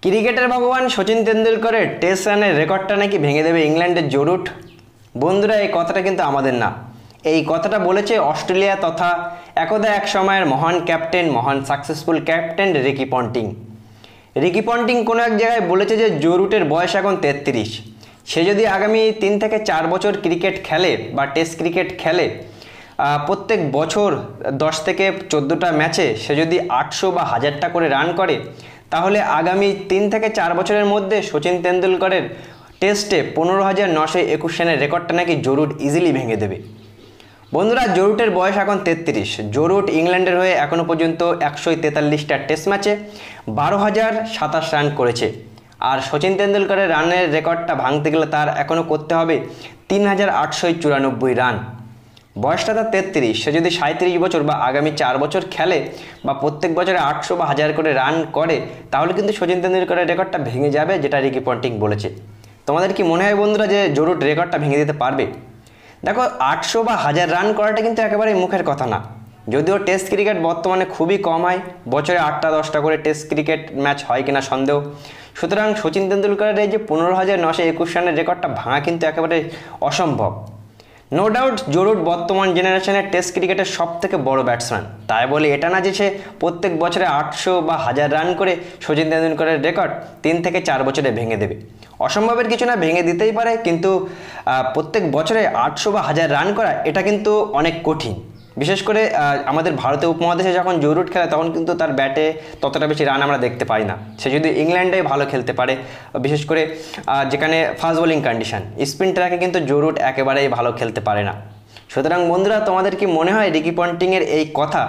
ক্রিকেটের ভগবান সচিন তেন্ডুলকরের টেস্ট রানের রেকর্ডটা নাকি ভেঙে দেবে ইংল্যান্ডের জো রুট। বন্ধুরা, এই কথাটা কিন্তু আমাদের না, এই কথাটা বলেছে অস্ট্রেলিয়া তথা একদা এক সময়ের মহান ক্যাপ্টেন, মহান successful captain Ricky Ponting. Ricky Ponting কোনো এক জায়গায় বলেছে যে জো রুটের বয়স এখন 33। সে যদি আগামী 3 থেকে 4 বছর ক্রিকেট খেলে বা টেস্ট ক্রিকেট খেলে, প্রত্যেক বছর 10 থেকে 14টা ম্যাচে সে যদি 800 বা 1000টা করে রান করে, তাহলে আগামী 3 থেকে 4 বছরের মধ্যে সচিন তেন্ডুলকরের টেস্টে 15,921 রানের রেকর্ডটা নাকি জো রুট ইজিলি ভেঙে দেবে। বন্ধুরা, জো রুটের বয়স এখন 33। জো রুট ইংল্যান্ডের হয়ে এখনও পর্যন্ত 143টা টেস্ট ম্যাচে 12,027 রান করেছে। আর সচিন তেন্ডুলকরের রানের রেকর্ডটা ভাঙতে গেলে তার এখনও করতে হবে 3,894 রান। বয়সটা তার 33। সে যদি 37 বছর বা আগামী 4 বছর খেলে বা প্রত্যেক বছরে 800 বা 1000 করে রান করে, তাহলে কিন্তু সচিন তেন্ডুলকরের রেকর্ডটা ভেঙে যাবে, যেটা রিকি পন্টিং বলেছে। তোমাদের কি মনে হয় বন্ধুরা যে জো রুট রেকর্ডটা ভেঙে দিতে পারবে? দেখো, 800 বা 1000 রান করাটা কিন্তু একেবারেই মুখের কথা না। যদিও টেস্ট ক্রিকেট বর্তমানে খুবই কম হয়, বছরে 8টা 10টা করে টেস্ট ক্রিকেট ম্যাচ হয় কিনা সন্দেহ। সুতরাং সচিন তেন্ডুলকরের এই যে 15,921 রানের রেকর্ডটা ভাঙা কিন্তু একেবারে অসম্ভব। নো ডাউট জো রুট বর্তমান জেনারেশনের টেস্ট ক্রিকেটের সবথেকে বড় ব্যাটসম্যান। তাই বলে এটা না যে সে প্রত্যেক বছরে 800 বা 1000 রান করে সচিন তেন্ডুলকরের রেকর্ড 3 থেকে 4 বছরে ভেঙে দেবে। অসম্ভবের কিছু না, ভেঙে দিতেই পারে, কিন্তু প্রত্যেক বছরে 800 বা 1000 রান করা এটা কিন্তু অনেক কঠিন। বিশেষ করে আমাদের ভারতীয় উপমহাদেশে যখন জো রুট খেলে, তখন কিন্তু তার ব্যাটে ততটা বেশি রান আমরা দেখতে পাই না। সে যদি ইংল্যান্ডে ভালো খেলতে পারে, বিশেষ করে যেখানে ফাস্ট বোলিং কন্ডিশন, স্পিন ট্র্যাকে কিন্তু জো রুট একেবারেই ভালো খেলতে পারে না। সুতরাং বন্ধুরা, তোমাদের কি মনে হয় রিকি পন্টিংয়ের এই কথা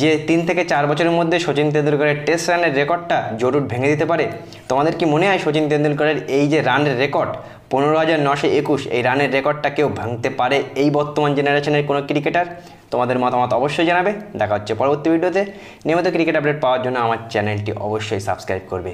যে 3 থেকে 4 বছরের মধ্যে সচিন তেন্ডুলকরের টেস্ট রানের রেকর্ডটা জো রুট ভেঙে দিতে পারে? তোমাদের কি মনে হয় সচিন তেন্ডুলকরের এই যে রানের রেকর্ড 15,921, এই রানের রেকর্ডটা কেউ ভাঙতে পারে এই বর্তমান জেনারেশনের কোনো ক্রিকেটার? তোমাদের মতামত অবশ্যই জানাবে। দেখা হচ্ছে পরবর্তী ভিডিওতে। নিয়মিত ক্রিকেট আপডেট পাওয়ার জন্য আমার চ্যানেলটি অবশ্যই সাবস্ক্রাইব করবে।